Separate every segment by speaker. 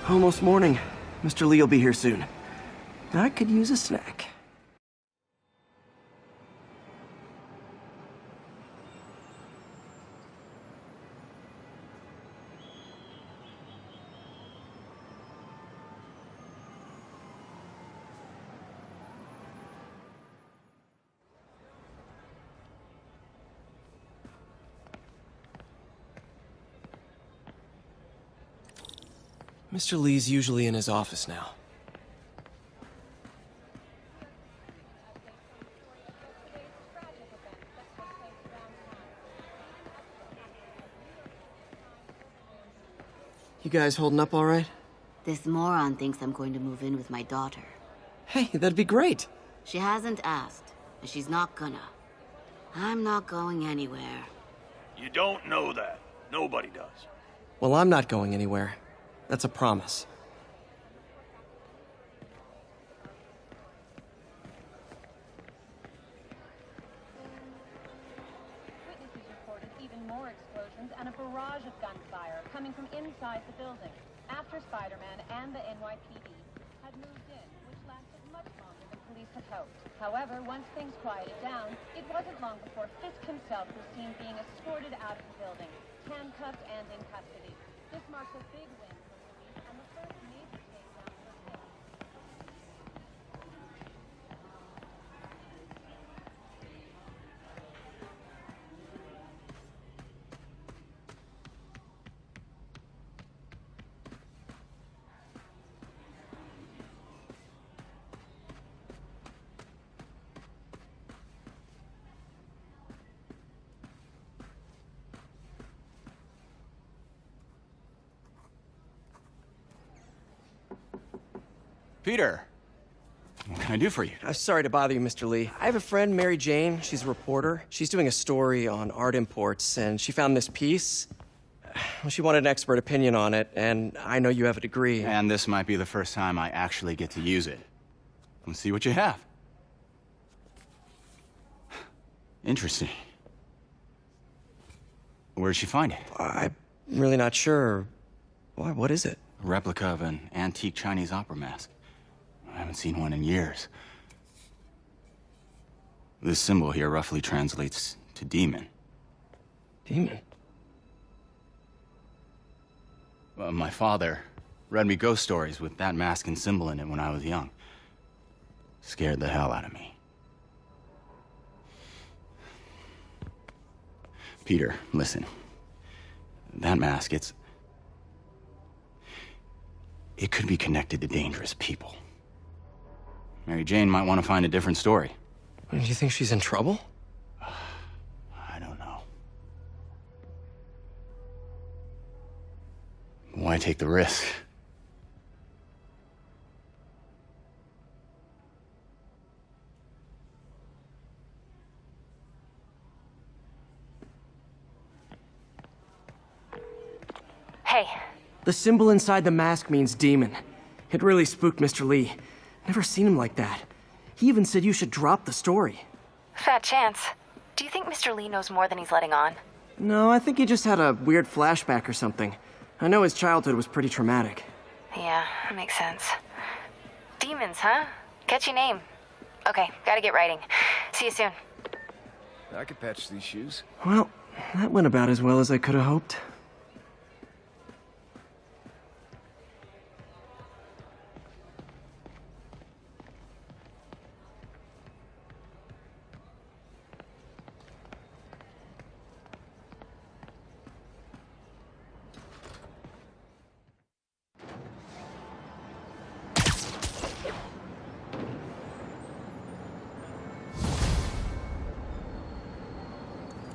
Speaker 1: Almost morning. Mr. Lee will be here soon. I could use a snack. Mr. Lee's usually in his office now. You guys holding up all right?
Speaker 2: This moron thinks I'm going to move in with my daughter.
Speaker 1: Hey, that'd be great.
Speaker 2: She hasn't asked, and she's not gonna. I'm not going anywhere.
Speaker 3: You don't know that. Nobody does.
Speaker 1: Well, I'm not going anywhere. That's a promise.
Speaker 4: Witnesses reported even more explosions and a barrage of gunfire coming from inside the building after Spiderman and the NYPD had moved in, which lasted much longer than police had hoped. However, once things quieted down, it wasn't long before Fisk himself was seen being escorted out of the building, handcuffed and in custody. This marks a big win for police and the first major takedown for Fisk.
Speaker 5: Peter, what can I do for you?
Speaker 1: Sorry to bother you, Mr. Lee. I have a friend, Mary Jane. She's a reporter. She's doing a story on art imports, and she found this piece. Well, she wanted an expert opinion on it, and I know you have a degree.
Speaker 5: And this might be the first time I actually get to use it. Let's see what you have. Interesting. Where did she find it?
Speaker 1: I'm really not sure. Why, what is it?
Speaker 5: A replica of an antique Chinese opera mask. I haven't seen one in years. This symbol here roughly translates to demon.
Speaker 1: Demon?
Speaker 5: My father read me ghost stories with that mask and symbol in it when I was young. Scared the hell out of me. Peter, listen. That mask, it could be connected to dangerous people. Mary Jane might want to find a different story.
Speaker 1: Do you think she's in trouble?
Speaker 5: I don't know. Why take the risk?
Speaker 4: Hey.
Speaker 1: The symbol inside the mask means demon. It really spooked Mr. Lee. Never seen him like that. He even said you should drop the story.
Speaker 6: Fat chance. Do you think Mr. Lee knows more than he's letting on?
Speaker 1: No, I think he just had a weird flashback or something. I know his childhood was pretty traumatic.
Speaker 6: Yeah, that makes sense. Demons, huh? Catchy name. Okay, gotta get writing. See you soon.
Speaker 7: I could patch these shoes.
Speaker 1: Well, that went about as well as I could have hoped.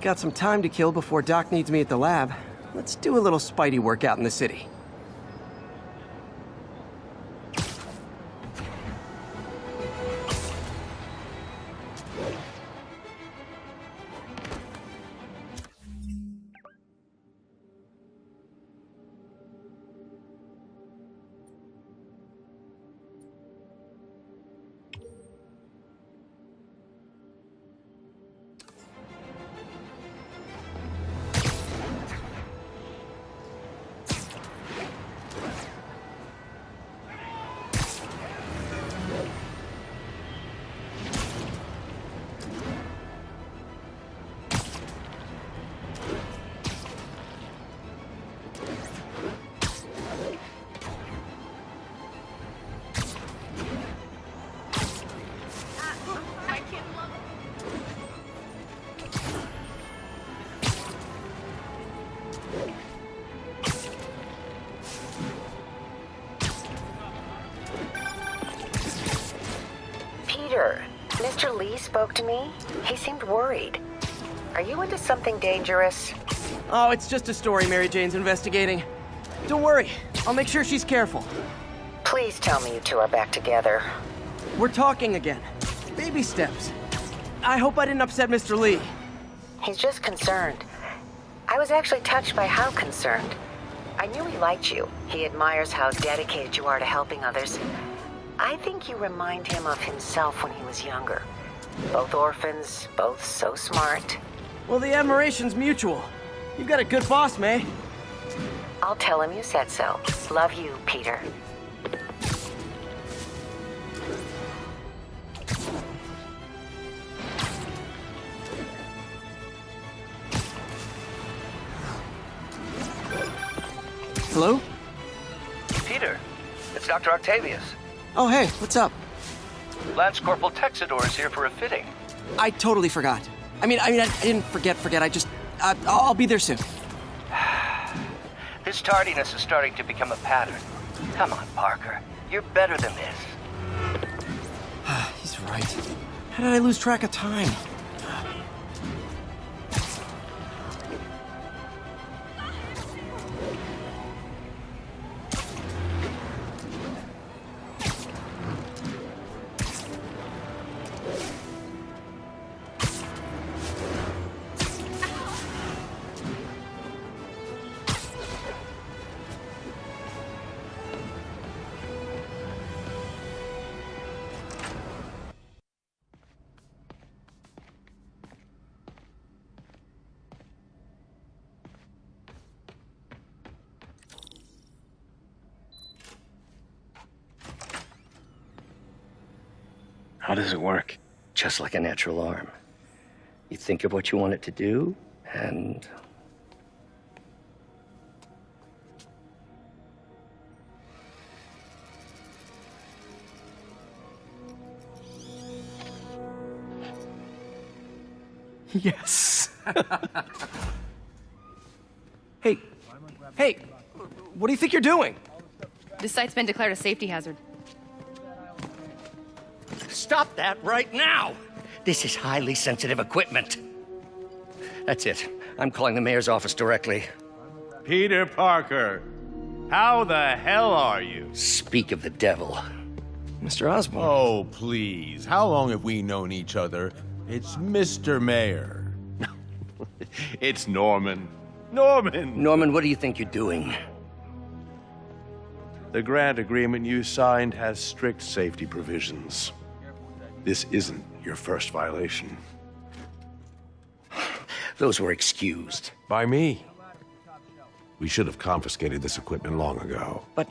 Speaker 1: Got some time to kill before Doc needs me at the lab. Let's do a little Spidey work out in the city.
Speaker 8: Peter, Mr. Lee spoke to me. He seemed worried. Are you into something dangerous?
Speaker 1: Oh, it's just a story Mary Jane's investigating. Don't worry, I'll make sure she's careful.
Speaker 8: Please tell me you two are back together.
Speaker 1: We're talking again. Baby steps. I hope I didn't upset Mr. Lee.
Speaker 8: He's just concerned. I was actually touched by how concerned. I knew he liked you. He admires how dedicated you are to helping others. I think you remind him of himself when he was younger. Both orphans, both so smart.
Speaker 1: Well, the admiration's mutual. You've got a good boss, May.
Speaker 8: I'll tell him you said so. Love you, Peter.
Speaker 1: Hello?
Speaker 9: Peter, it's Dr. Octavius.
Speaker 1: Oh, hey, what's up?
Speaker 9: Lance Corporal Texador is here for a fitting.
Speaker 1: I totally forgot. I didn't forget. I'll be there soon.
Speaker 9: This tardiness is starting to become a pattern. Come on, Parker. You're better than this.
Speaker 1: He's right. How did I lose track of time?
Speaker 10: How does it work? Just like a natural arm. You think of what you want it to do, and...
Speaker 1: Yes. Hey, what do you think you're doing?
Speaker 11: This site's been declared a safety hazard.
Speaker 10: Stop that right now! This is highly sensitive equipment. That's it. I'm calling the mayor's office directly.
Speaker 12: Peter Parker, how the hell are you?
Speaker 10: Speak of the devil. Mr. Osborn.
Speaker 12: Oh, please. How long have we known each other? It's Mr. Mayor. It's Norman.
Speaker 10: Norman, what do you think you're doing?
Speaker 12: The grant agreement you signed has strict safety provisions. This isn't your first violation.
Speaker 10: Those were excused.
Speaker 12: By me. We should have confiscated this equipment long ago.
Speaker 10: But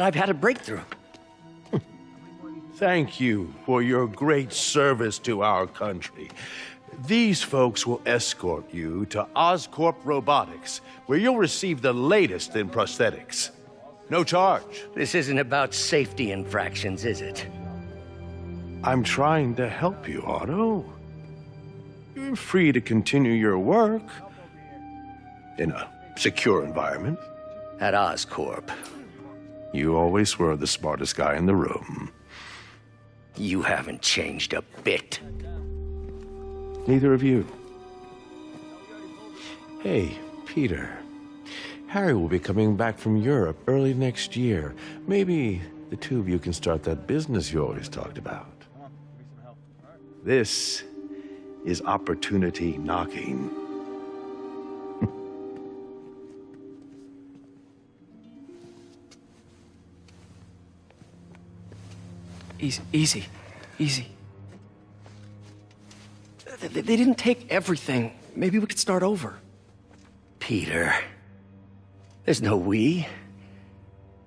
Speaker 10: I've had a breakthrough.
Speaker 12: Thank you for your great service to our country. These folks will escort you to Oscorp Robotics, where you'll receive the latest in prosthetics. No charge.
Speaker 10: This isn't about safety infractions, is it?
Speaker 12: I'm trying to help you, Otto. You're free to continue your work in a secure environment.
Speaker 10: At Oscorp.
Speaker 12: You always were the smartest guy in the room.
Speaker 10: You haven't changed a bit.
Speaker 12: Neither of you. Hey, Peter. Harry will be coming back from Europe early next year. Maybe the two of you can start that business you always talked about. This is opportunity knocking.
Speaker 1: Easy. They didn't take everything. Maybe we could start over.
Speaker 10: Peter, there's no we.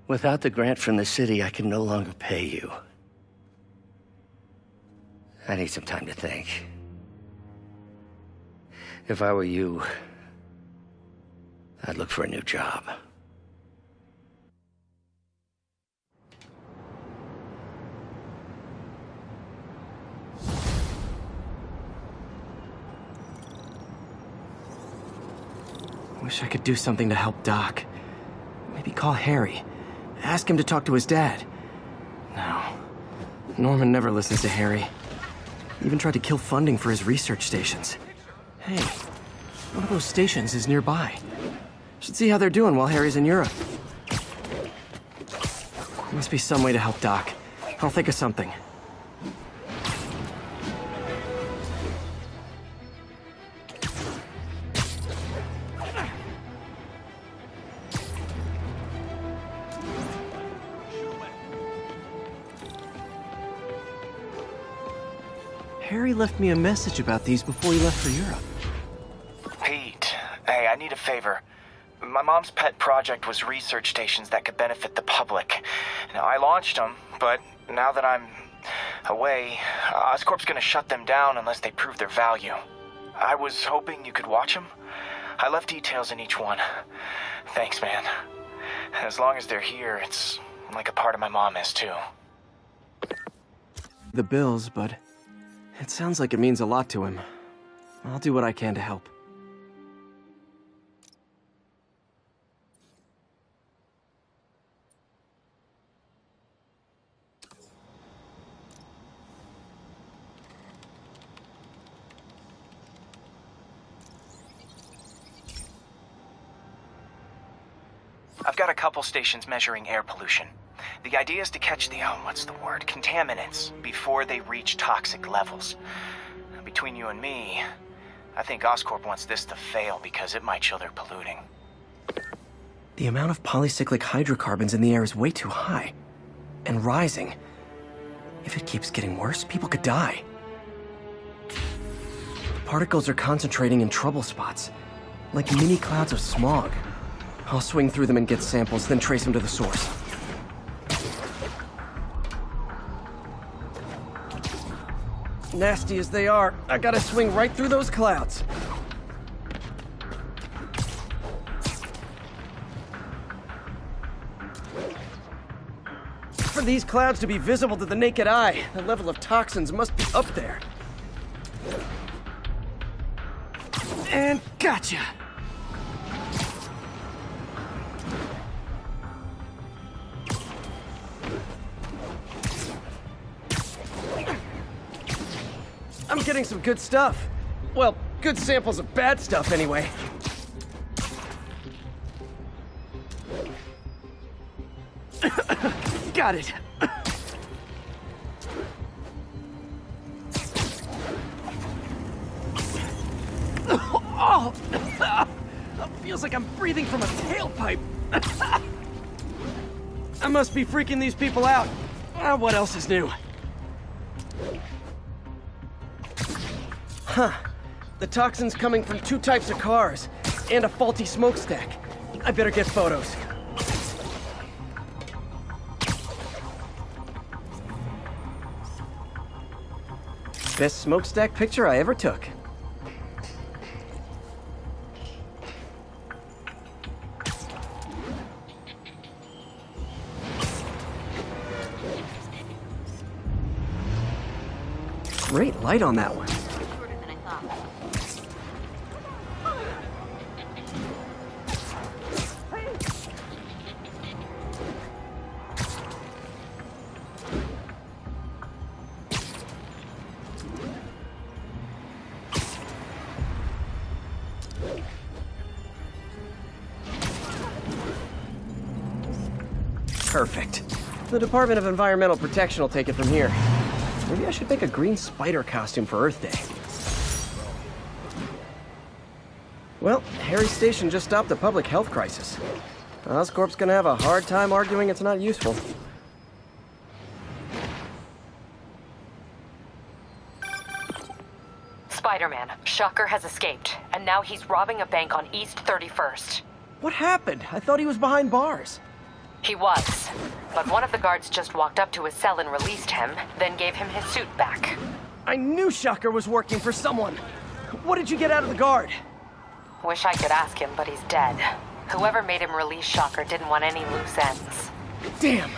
Speaker 10: Without the grant from the city, I can no longer pay you. I need some time to think. If I were you, I'd look for a new job.
Speaker 1: Wish I could do something to help Doc. Maybe call Harry. Ask him to talk to his dad. Norman never listens to Harry. He even tried to kill funding for his research stations. Hey, one of those stations is nearby. Should see how they're doing while Harry's in Europe. There must be some way to help Doc. I'll think of something. Harry left me a message about these before he left for Europe.
Speaker 13: Pete, hey, I need a favor. My mom's pet project was research stations that could benefit the public. Now, I launched them, but now that I'm away, Oscorp's gonna shut them down unless they prove their value. I was hoping you could watch them. I left details in each one. Thanks, man. As long as they're here, it's like a part of my mom is, too.
Speaker 1: The bills, but it sounds like it means a lot to him. I'll do what I can to help.
Speaker 13: I've got a couple stations measuring air pollution. The idea is to catch the, contaminants before they reach toxic levels. Between you and me, I think Oscorp wants this to fail because it might show they're polluting.
Speaker 1: The amount of polycyclic hydrocarbons in the air is way too high. And rising. If it keeps getting worse, people could die. The particles are concentrating in trouble spots, like mini clouds of smog. I'll swing through them and get samples, then trace them to the source. Nasty as they are, I gotta swing right through those clouds. For these clouds to be visible to the naked eye, the level of toxins must be up there. And gotcha! I'm getting some good stuff. Well, good samples of bad stuff, anyway. Got it. Oh! Feels like I'm breathing from a tailpipe. I must be freaking these people out. What else is new? Huh. The toxin's coming from 2 types of cars, and a faulty smokestack. I better get photos. Best smokestack picture I ever took. Great light on that one. Perfect. The Department of Environmental Protection will take it from here. Maybe I should make a green spider costume for Earth Day. Well, Harry's station just stopped a public health crisis. Oscorp's gonna have a hard time arguing it's not useful.
Speaker 14: Spiderman, Shocker has escaped, and now he's robbing a bank on East 31st.
Speaker 1: What happened? I thought he was behind bars.
Speaker 14: He was, but one of the guards just walked up to his cell and released him, then gave him his suit back.
Speaker 1: I knew Shocker was working for someone. What did you get out of the guard?
Speaker 14: Wish I could ask him, but he's dead. Whoever made him release Shocker didn't want any loose ends.
Speaker 1: Damn!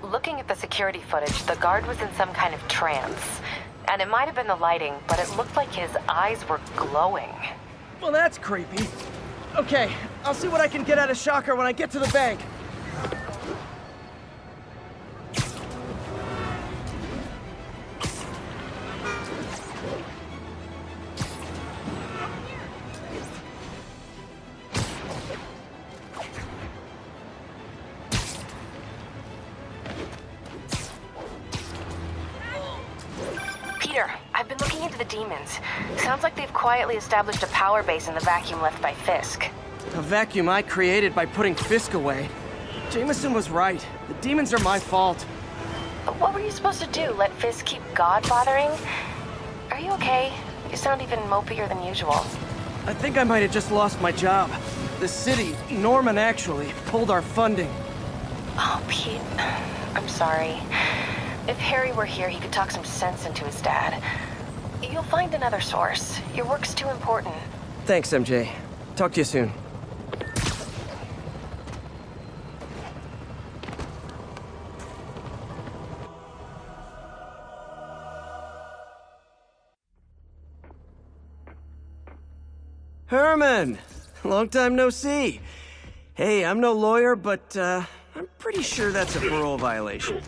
Speaker 14: Looking at the security footage, the guard was in some kind of trance. And it might have been the lighting, but it looked like his eyes were glowing.
Speaker 1: Well, that's creepy. Okay, I'll see what I can get out of Shocker when I get to the bank.
Speaker 14: Peter, I've been looking into the demons. Sounds like they've quietly established a power base in the vacuum left by Fisk.
Speaker 1: A vacuum I created by putting Fisk away. Jameson was right. The demons are my fault.
Speaker 14: What were you supposed to do? Let Fisk keep God bothering? Are you okay? You sound even mopier than usual.
Speaker 1: I think I might have just lost my job. The city, Norman actually, pulled our funding.
Speaker 14: Oh, Pete, I'm sorry. If Harry were here, he could talk some sense into his dad. You'll find another source. Your work's too important.
Speaker 1: Thanks, MJ. Talk to you soon. Herman! Long time no see. Hey, I'm no lawyer, but, I'm pretty sure that's a parole violation.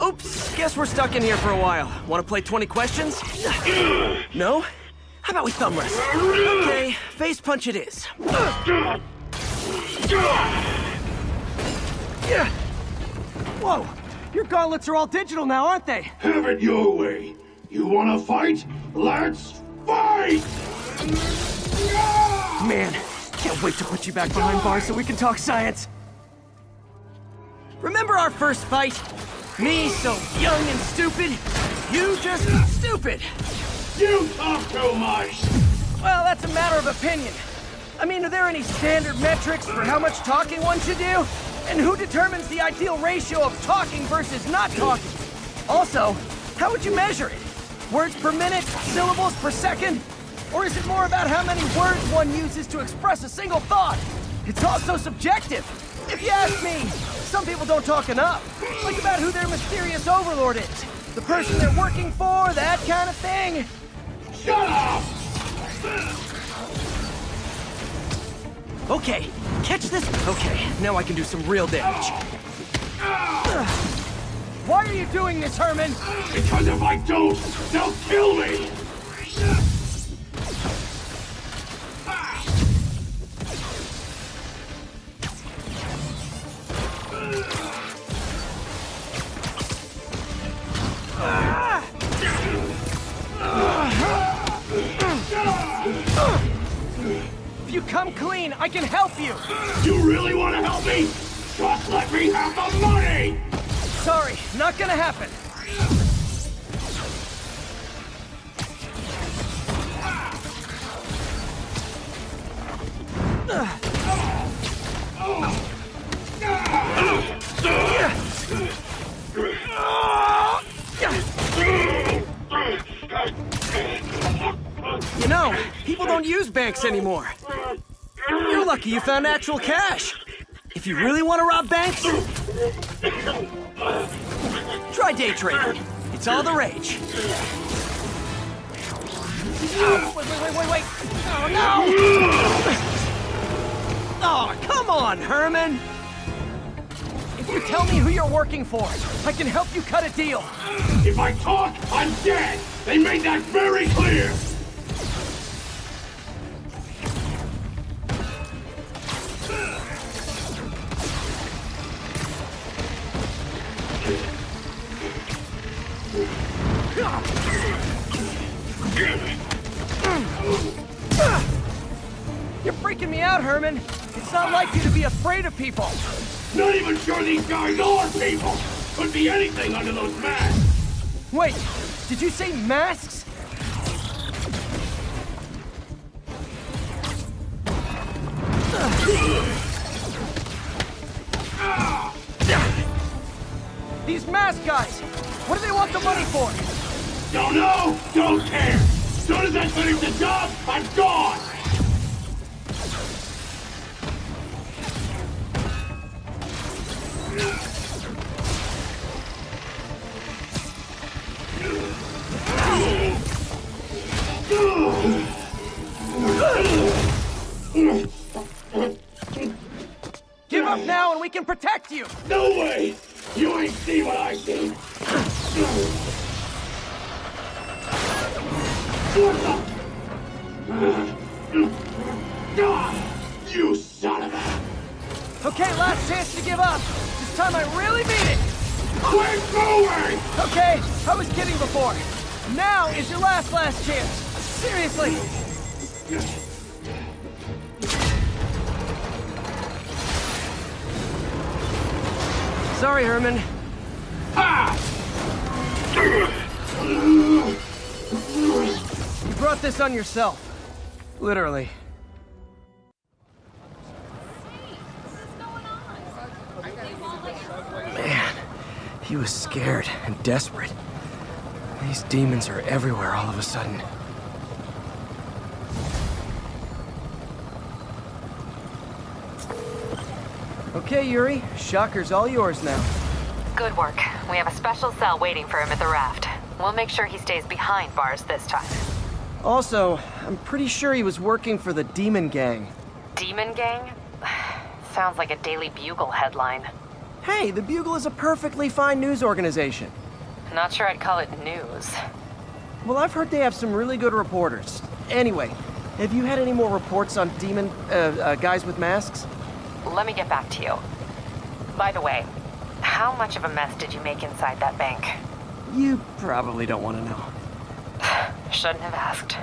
Speaker 1: Oops, guess we're stuck in here for a while. Want to play 20 questions? No? How about we thumb wrestle? Okay, face punch it is. Whoa! Your gauntlets are all digital now, aren't they?
Speaker 15: Have it your way. You wanna fight? Let's fight!
Speaker 1: Man, can't wait to put you back behind bars so we can talk science. Remember our first fight? Me so young and stupid, you just stupid.
Speaker 15: You talk too much!
Speaker 1: Well, that's a matter of opinion. I mean, are there any standard metrics for how much talking one should do? And who determines the ideal ratio of talking versus not talking? Also, how would you measure it? Words per minute? Syllables per second? Or is it more about how many words one uses to express a single thought? It's also subjective. If you ask me, some people don't talk enough. Like about who their mysterious overlord is. The person they're working for, that kind of thing.
Speaker 15: Shut up!
Speaker 1: Okay, catch this. Okay, now I can do some real damage. Why are you doing this, Herman?
Speaker 15: Because if I don't, they'll kill me!
Speaker 1: If you come clean, I can help you!
Speaker 15: You really want to help me? Just let me have the money!
Speaker 1: Sorry, not gonna happen. You know, people don't use banks anymore. You're lucky you found actual cash. If you really want to rob banks, try day trading. It's all the rage. Oh, wait. Oh, no! Oh, come on, Herman! If you tell me who you're working for, I can help you cut a deal.
Speaker 15: If I talk, I'm dead! They made that very clear!
Speaker 1: You're freaking me out, Herman. It's not like you to be afraid of people.
Speaker 15: Not even sure these guys are people! Could be anything under those masks!
Speaker 1: Wait, did you say masks? These mask guys, what do they want the money for?
Speaker 15: Don't know, don't care! Soon as I finish the job, I'm gone!
Speaker 1: Give up now and we can protect you!
Speaker 15: No way! You ain't see what I see! What the? You son of a...
Speaker 1: Okay, last chance to give up. This time I really mean it.
Speaker 15: Quit going!
Speaker 1: Okay, I was kidding before. Now is your last chance. Seriously. Sorry, Herman. You brought this on yourself. Literally. Man, he was scared and desperate. These demons are everywhere all of a sudden. Okay, Yuri. Shocker's all yours now.
Speaker 16: Good work. We have a special cell waiting for him at the raft. We'll make sure he stays behind bars this time.
Speaker 1: Also, I'm pretty sure he was working for the Demon Gang.
Speaker 16: Demon Gang? Sounds like a Daily Bugle headline.
Speaker 1: Hey, the Bugle is a perfectly fine news organization.
Speaker 16: Not sure I'd call it news.
Speaker 1: Well, I've heard they have some really good reporters. Anyway, have you had any more reports on demon, guys with masks?
Speaker 16: Let me get back to you. By the way, how much of a mess did you make inside that bank?
Speaker 1: You probably don't want to know.
Speaker 16: Shouldn't have asked.